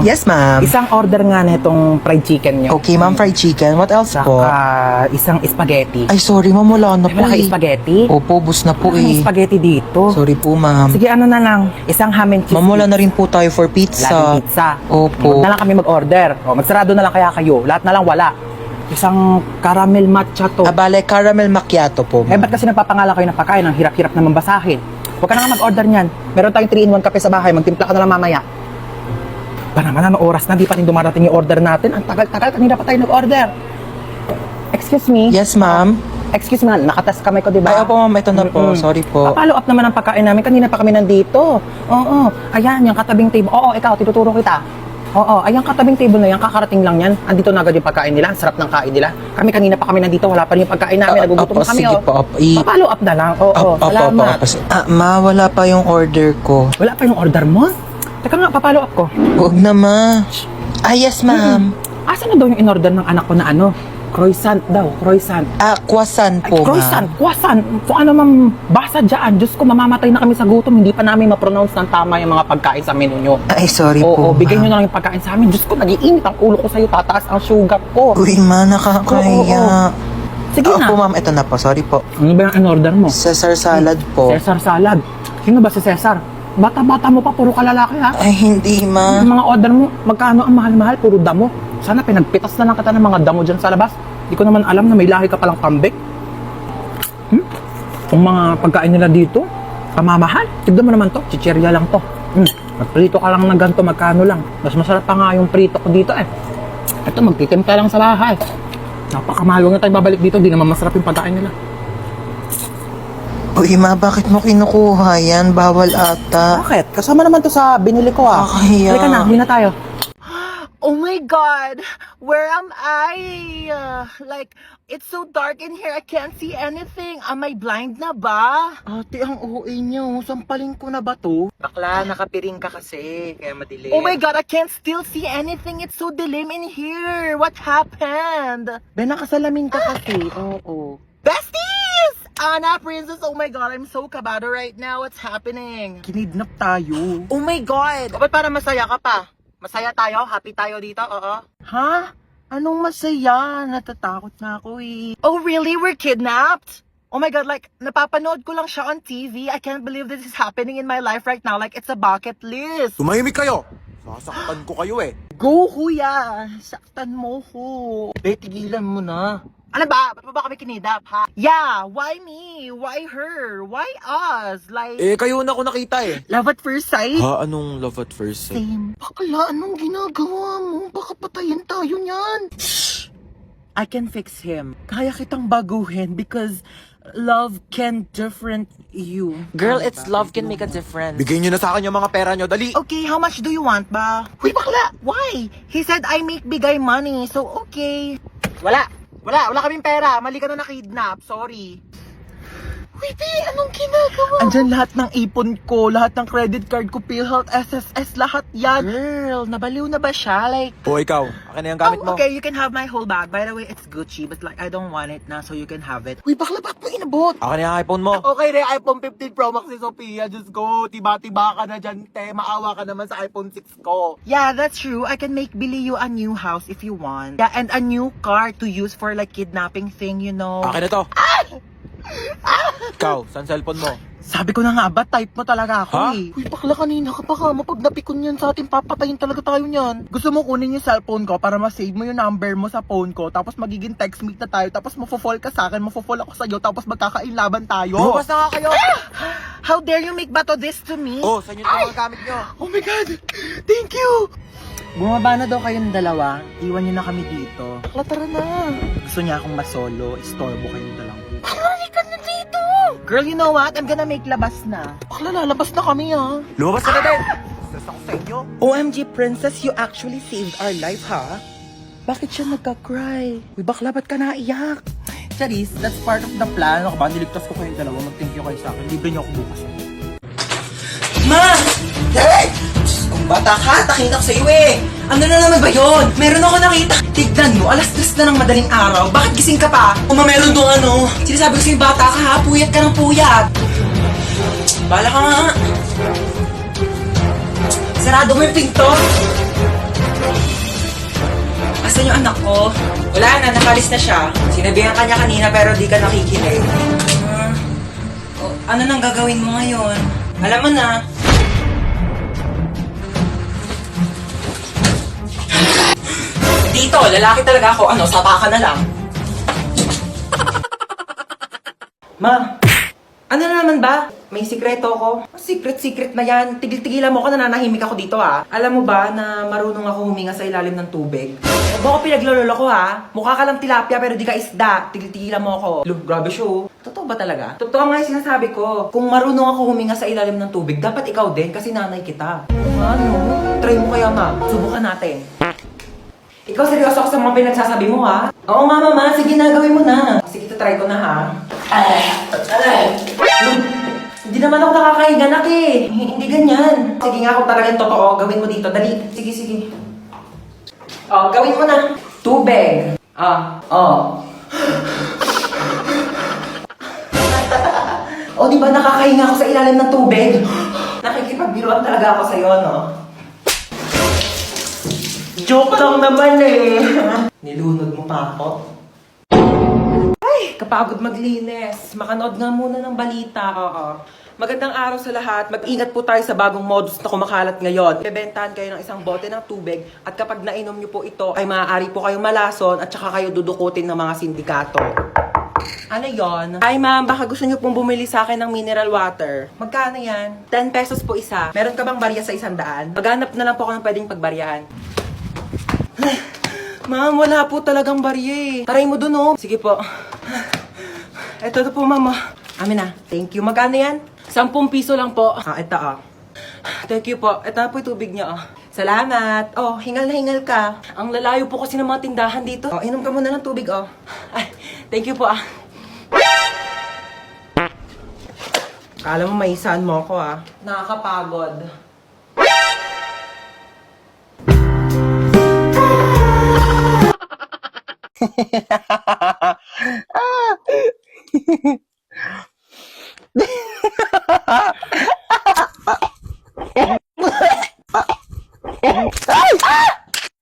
Yes, ma'am. Isang order nga na itong fried chicken nyo. Okay, ma'am, fried chicken. What else po? Saka isang spaghetti. Ay, sorry, ma'am. Wala na po Wala eh. kang spaghetti? Opo, bus na po Wala kang eh. spaghetti dito. Sorry po, ma'am. Sige, ano na lang. Isang ham and cheese. Ma'am, wala na rin po tayo for pizza. Laging pizza. Opo. Huwag na lang kami mag-order. O, magsarado na lang kaya kayo. Lahat na lang wala. Isang caramel matcha to. Abale, caramel macchiato po, Eh, ma'am. ba't kasi nagpapangala kayo ng pagkain? Ang hirap-hirap naman basahin. Huwag ka na nga mag-order niyan. Meron tayong 3-in-1 kape sa bahay. Magtimpla ka na lang mamaya. Ba naman, anong oras na? Di pa rin dumarating yung order natin. Ang tagal-tagal. Kanina pa tayo nag-order. Excuse me? Yes, ma'am. Excuse me, nakatas kamay ko, di ba? Ay, opo, ma'am. Ito na po. Sorry po. Follow up naman ang pagkain namin. Kanina pa kami nandito. Oo. Ayan, yung katabing table. Oo, ikaw, tinuturo kita. Oo, ayan katabing table na yan. Kakarating lang yan. Andito na agad yung pagkain nila. Ang sarap ng kain nila. Kami kanina pa kami nandito. Wala pa rin yung pagkain namin. Nagugutom Opo, na kami. sige Oh. po. Opo. Follow up na lang. Oo, Opo, salamat. Ma, wala pa yung order ko. Wala pa yung order mo? Teka nga, papalo up ko. Huwag na, ma. Ah, yes, ma'am. Asa na daw yung in-order ng anak ko na ano? Croissant daw, croissant. Ah, croissant Ay, po, croissant, ma'am. croissant. So ano ma'am, basa dyan. Diyos ko, mamamatay na kami sa gutom. Hindi pa namin ma-pronounce ng tama yung mga pagkain sa menu nyo. Ay, sorry Oo, po, bigyan nyo ma'am. na lang yung pagkain sa amin. Diyos ko, nag-iinit ang ulo ko sa'yo. Tataas ang sugar ko. Uy, ma, nakakahiya. Sige na. Opo, ma'am. Ito na po. Sorry po. Ano ba yung in-order mo? Caesar salad po. Cesar salad. Sino ba si Cesar? Bata-bata mo pa, puro kalalaki ha? Ay, hindi, ma. Yung mga order mo, magkano ang mahal-mahal, puro damo. Sana pinagpitas na lang kita ng mga damo dyan sa labas. Di ko naman alam na may lahi ka palang pambik. Kung mga pagkain nila dito, kamamahal. Tignan mo naman to, chichirya lang to. Magprito ka lang ng ganito, magkano lang. Mas masarap pa nga yung prito ko dito eh. Ito, magtitimpa lang sa bahay. Napakamahal, huwag na tayo babalik dito, di naman masarap yung pagkain nila. Uy, ma, bakit mo kinukuha yan? Bawal ata. Bakit? Kasama naman to sa binili ko ah. Kakahiya. Halika na, hindi na tayo. Oh my god, where am I? Like, it's so dark in here, I can't see anything. Am I blind na ba? Ate, ang OA niyo. Sampaling ko na ba to? Bakla, nakapiring ka kasi. Kaya madilim. Oh my god, I can't still see anything. It's so dilim in here. What happened? Ben, nakasalamin ka kasi. Oo. Besties! Anna, princess, oh my god, I'm so kabado right now. What's happening? Kinidnap tayo. Oh my god! Ba't para masaya ka pa? Masaya tayo? Happy tayo dito? Oo. Ha? Anong masaya? Natatakot na ako eh. Oh really? We're kidnapped? Oh my god, like, napapanood ko lang siya on TV. I can't believe this is happening in my life right now. Like, it's a bucket list. Tumahimik kayo! Sasaktan ko kayo eh. Go, kuya! Saktan mo ko. Be, tigilan mo na. Ano ba? Ba't mo ba kami kinidap, ha? Yeah, why me? Why her? Why us? Like, Eh, kayo na ako nakita eh. Love at first sight? Ha? Anong love at first sight? same. Bakla, anong ginagawa mo? Baka patayin tayo niyan. I can fix him. Kaya kitang baguhin because love can different you. Girl, it's love can make a difference. Bigay nyo na sa akin yung mga pera nyo, dali! Okay, how much do you want ba? Uy, bakla! Why? He said I make bigay money, so okay. Wala kaming pera. Mali ka na nakidnap. Sorry. Wait, anong ginagawa? Andyan lahat ng ipon ko, lahat ng credit card ko, PhilHealth, SSS, lahat yan. Girl, nabaliw na ba siya? Like, O ikaw, akin na yung gamit mo. okay, you can have my whole bag. By the way, it's Gucci, but like, I don't want it na, so you can have it. Uy, bakla, bakit mo inabot? Akin na yung iPhone mo. Okay na yung iPhone 15 Pro Max ni Sophia. Just go. Tiba-tiba ka na dyan, te. Maawa ka naman sa iPhone 6 ko. Yeah, that's true. I can make Billy you a new house if you want. Yeah, and a new car to use for like kidnapping thing, you know. Akin na to. Ikaw, saan cellphone mo? Sabi ko na nga ba, type mo talaga ako Ha? eh. Uy, bakla, kanina ka pa ka. Pag napikon yan sa atin, papatayin talaga tayo niyan. Gusto mo kunin yung cellphone ko para ma-save mo yung number mo sa phone ko, tapos magiging text meet na tayo, tapos mafo-fall ka sa akin, mafo-fall ako sa'yo, tapos magkakainlaban tayo. Lumabas na nga kayo! How dare you make bato this to me? Oh, saan yun yung mga gamit nyo? Oh my God! Thank you! Bumaba na daw kayong dalawa. Iwan niyo na kami dito. Bakla, tara na. Gusto niya akong masolo. Istorbo kayong dalawa. Halika na dito! Girl, you know what? I'm gonna make labas na. Bakla, lalabas na kami ah. Lumabas ka na din! Stress ako sa inyo. OMG, princess, you actually saved our life, ha? Bakit siya nagka-cry? Uy, bakla, ba't ka naiyak? Charis, that's part of the plan. Ako ba, niligtas ko kayong dalawa. Mag-thank you kayo sa akin. Libre niyo ako bukas. Ma! Hey! Kung bata ka, takin ako sa iyo eh. Ano na naman ba yun? Meron ako nakita. Tignan mo, alas 3 na ng madaling araw. Bakit gising ka pa? Kung meron doon ano, sinasabi ko sa'yo bata ka ha, puyat ka ng puyat. Bala ka nga. Sarado mo yung pinto. Oh, wala na, nakalis na siya. Sinabihan ka niya kanina pero di ka nakikinig. Oh, ano nang gagawin mo ngayon? Alam mo na. Dito, lalaki talaga ako. Ano, sapa ka na lang. Ma, ano na naman ba? May sikreto ako. Secret na yan. Tigil-tigilan mo ako, nananahimik ako dito ha. Alam mo ba na marunong ako huminga sa ilalim ng tubig? Baka pinaglololo ko ha. Mukha ka lang tilapia pero di ka isda. Tigil-tigilan mo ako. Look, grabe show. Totoo ba talaga? Totoo nga yung sinasabi ko. Kung marunong ako huminga sa ilalim ng tubig, dapat ikaw din kasi nanay kita. Ano? Try mo kaya ma. Subukan natin. Ikaw seryoso ako sa mga pinagsasabi mo ha? Oo nga mama, sige na, gawin mo na. Sige, try ko na ha. Hindi naman ako nakakahiga nak eh. Hindi ganyan. Sige nga kung talagang totoo, gawin mo dito. Dali. Sige. Oh, gawin mo na. Tubig. Oh, di ba nakakahinga ako sa ilalim ng tubig? Nakikipagbiruan talaga ako sa'yo, no? Joke lang naman eh. Nilunod mo pa ako. Ay, kapagod maglinis. Makanood nga muna ng balita, oo. Magandang araw sa lahat. Mag-ingat po tayo sa bagong modus na kumakalat ngayon. Bebentahan kayo ng isang bote ng tubig at kapag nainom nyo po ito, ay maaari po kayong malason at saka kayo dudukutin ng mga sindikato. Ano yon? Ay ma'am, baka gusto nyo pong bumili sa akin ng mineral water. Magkano yan? 10 pesos po isa. Meron ka bang barya sa 100? Maghanap na lang po ako ng pwedeng pagbaryahan. Ma'am, wala po talagang barya eh. Taray mo dun oh. Sige po. Ito na po mama. Amin na. Thank you. Magkano yan? 10 piso lang po. Ito Thank you po. Ito na po yung tubig niyo Salamat. Oh, hingal na hingal ka. Ang lalayo po kasi ng mga tindahan dito. Oh, inom ka muna ng tubig Ay, thank you po Kala mo maisahan mo ako Nakakapagod.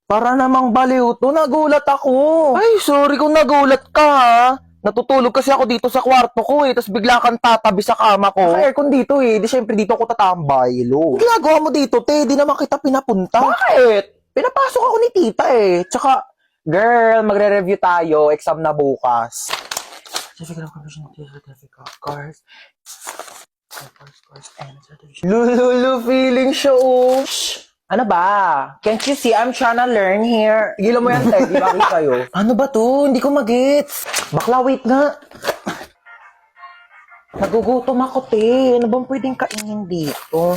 Para namang baliw to, nagulat ako. Ay, sorry kung nagulat ka ha. Natutulog kasi ako dito sa kwarto ko tapos bigla kang tatabi sa kama ko. Naka-aircon dito di syempre dito ako tatambay, lo. Ginagawa mo dito, te, di naman kita pinapunta. Bakit? Pinapasok ako ni tita Tsaka, girl, magre-review tayo, exam na bukas. Certificate of Completion of Certificate of Course. Lulu, feeling show. Shh! Ano ba? Can't you see I'm trying to learn here? Gila mo yan, te. Di ba kayo? Ano ba to? Hindi ko magets. Bakla, wait nga. Nagugutom ako, te. Ano bang pwedeng kainin dito?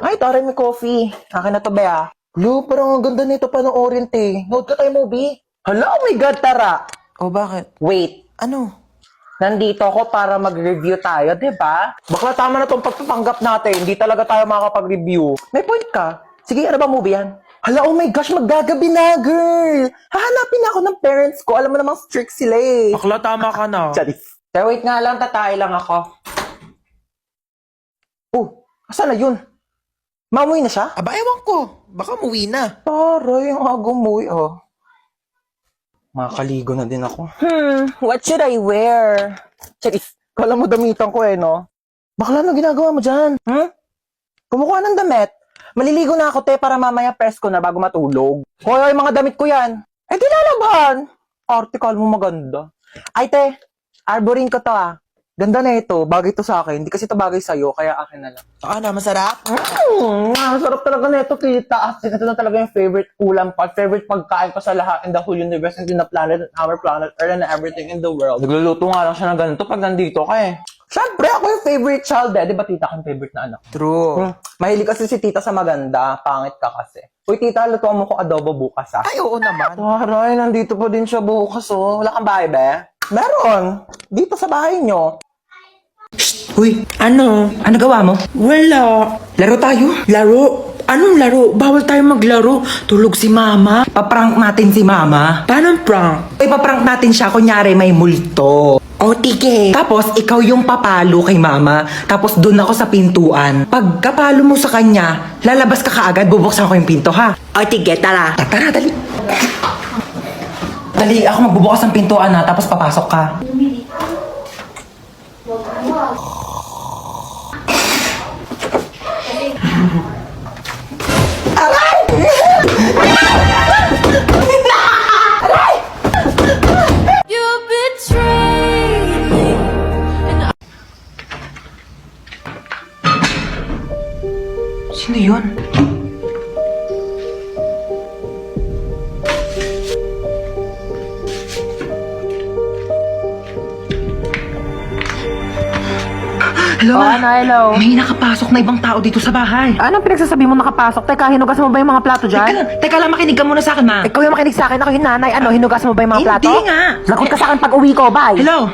Ay, tara, may coffee. Akin na to, ba Lu, parang ang ganda nito panoorin, te. Nood ka tayo movie? Hala, oh my God, tara. Oh, bakit? Wait. Ano? Nandito ako para mag-review tayo, di ba? Bakla tama na tong pagpapanggap natin. Hindi talaga tayo makakapag-review. May point ka. Sige, ano ba movie yan? Hala, oh my gosh, maggagabi na, girl! Hahanapin ako ng parents ko. Alam mo namang strict sila eh. Bakla, tama ka na. Charis. Pero wait nga lang, tatay lang ako. Oh, asan na yun? Mamuwi na siya? Aba, ewan ko. Baka umuwi na. Taray, ang agumuwi, Makakaligo na din ako. What should I wear? Charis, kala mo damitan ko no? Bakla, ano ginagawa mo dyan? Kumukuha ng damit. Maliligo na ako, te, para mamaya presko na bago matulog. Hoy, mga damit ko yan. Eh, di lalaban. Article mo maganda. Ay, te, arborin ko to Ganda na ito. Bagay to sa akin. Hindi kasi ito bagay sa'yo, kaya akin na lang. Ano, masarap? Masarap talaga na ito, tita. Ito na talaga yung favorite ulam favorite pagkain ko sa lahat in the whole universe and in the planet, and our planet, Earth, and everything in the world. Nagluluto nga lang siya ng ganito pag nandito ka Siyempre, ako yung favorite child Di ba tita ko yung favorite na anak? True. Mahilig kasi si tita sa maganda. Pangit ka kasi. Uy, tita, lutuan mo ko adobo bukas Ay, oo naman. Taray, nandito pa din siya bukas Wala kang bahay, be? Meron. Dito sa bahay nyo. Uy, ano? Ano gawa mo? Wala. Laro tayo? Laro? Anong laro? Bawal tayo maglaro. Tulog si mama. Paprank natin si mama. Paano prank? Paprank natin siya, kunyari may multo. O, tige. Tapos, ikaw yung papalo kay mama. Tapos, doon ako sa pintuan. Pag kapalo mo sa kanya, lalabas ka kaagad, bubuksan ko yung pinto, ha? O, tige, tara. Tara, dali. Dali, ako magbubukas ng pintuan, ha? Tapos, papasok ka. Sino yun? Hello? hello. May nakapasok na ibang tao dito sa bahay. Anong pinagsasabi mo nakapasok? Teka, hinugas mo ba yung mga plato Teka lang, makinig ka muna sa akin, ma. Ikaw yung makinig sa akin, ako yung nanay. Ano, hinugas mo ba yung mga plato? Hindi nga. Lagot ka sa akin pag uwi ko, bye. Hello?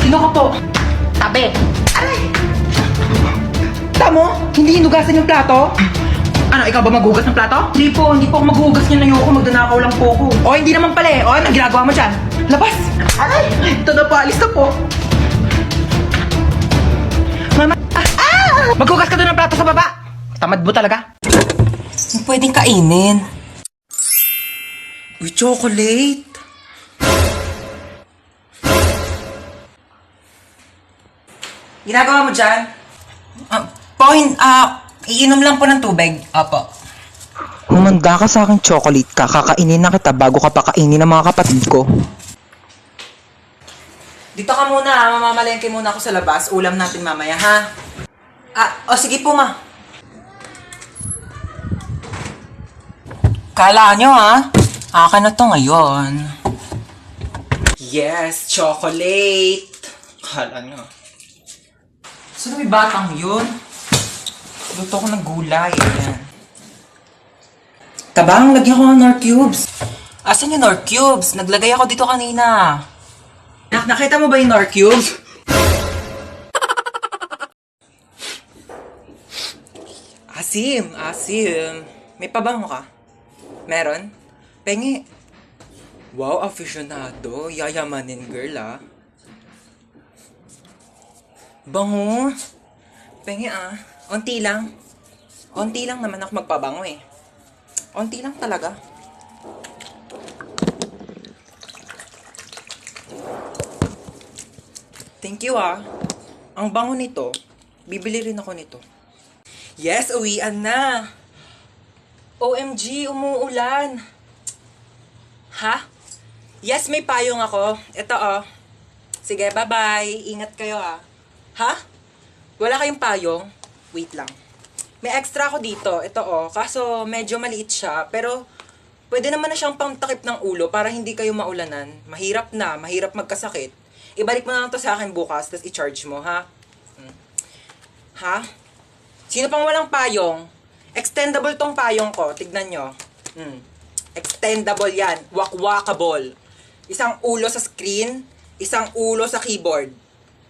Sino ka po? Tabi. Tamo? Hindi hinugasan yung plato? Ano, ikaw ba maghugas ng plato? Hindi po ako maghugas niyan. Ayoko, magdanakaw lang po ako. O, hindi naman pala eh. O, anong ginagawa mo dyan? Labas! Aray! Ito na po, alis na po. Mama! Maghugas ka doon ng plato sa baba! Tamad mo talaga. Pwedeng kainin. Uy, chocolate! Ginagawa mo dyan? Iinom lang po ng tubig. Apo. Humanda ka sa akin chocolate ka. Kakainin na kita bago ka pakainin ng mga kapatid ko. Dito ka muna ha. Mamamalengke muna ako sa labas. Ulam natin mamaya ha. Sige po ma. Kala nyo ha. Akin na to ngayon. Yes, chocolate. Kala nyo. Sino may batang yun? Luto ko ng gulay. Ayan. Tabang, lagyan ko ng Nor Cubes. Asan yung Nor Cubes? Naglagay ako dito kanina. Nakita mo ba yung Nor Cubes? Asim. May pabango ka? Meron? Pengi. Wow, aficionado. Yayamanin girl ah. Bango. Pengi ah. Onti lang. Onti lang naman ako magpabango eh. Onti lang talaga. Thank you ah. Ang bango nito. Bibili rin ako nito. Yes, uwian na. OMG, umuulan. Ha? Yes, may payong ako. Ito oh. Sige, bye-bye. Ingat kayo ah. Ha? Wala kayong payong? Wait lang. May extra ako dito. Ito oh. Kaso medyo maliit siya. Pero pwede naman na siyang pangtakip ng ulo para hindi kayo maulanan. Mahirap na. Mahirap magkasakit. Ibalik mo na lang to sa akin bukas. Tapos i-charge mo, ha? Ha? Sino pang walang payong? Extendable tong payong ko. Tignan nyo. Extendable yan. Wakwakable. Isang ulo sa screen. Isang ulo sa keyboard.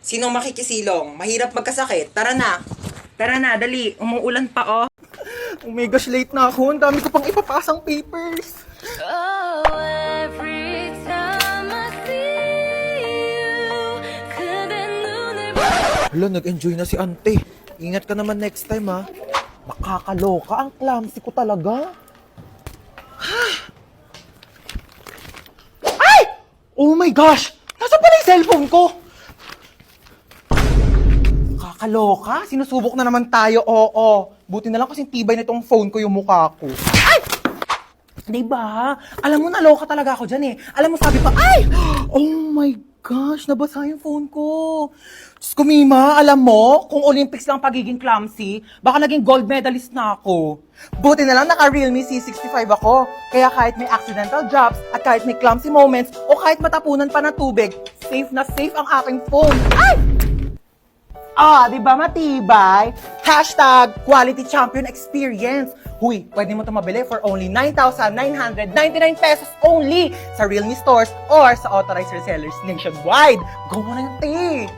Sinong makikisilong? Mahirap magkasakit. Tara na. Tara na, dali. Umuulan pa, oh. Oh my gosh, late na ako. Ang dami ko pang ipapasang papers. Hala, nag-enjoy na si ante. Ingat ka naman next time, ha. Nakakaloka. Ang clumsy ko talaga. Ay! Oh my gosh! Nasaan pala yung cellphone ko? Nakakaloka. Sinusubok na naman tayo, oo. Buti na lang kasing tibay na itong phone ko yung mukha ko. Ay! Diba? Alam mo, naloka talaga ako dyan eh. Alam mo, sabi pa, ay! Oh my gosh, nabasa yung phone ko. Diyos ko, Mima, alam mo, kung Olympics lang pagiging clumsy, baka naging gold medalist na ako. Buti na lang naka-Realme C65 ako. Kaya kahit may accidental drops, at kahit may clumsy moments, o kahit matapunan pa ng tubig, safe na safe ang aking phone. Ay! Di ba matibay? Hashtag quality champion experience. Huy, pwede mo ito mabili for only 9,999 pesos only sa Realme stores or sa authorized resellers nationwide. Go mo na yung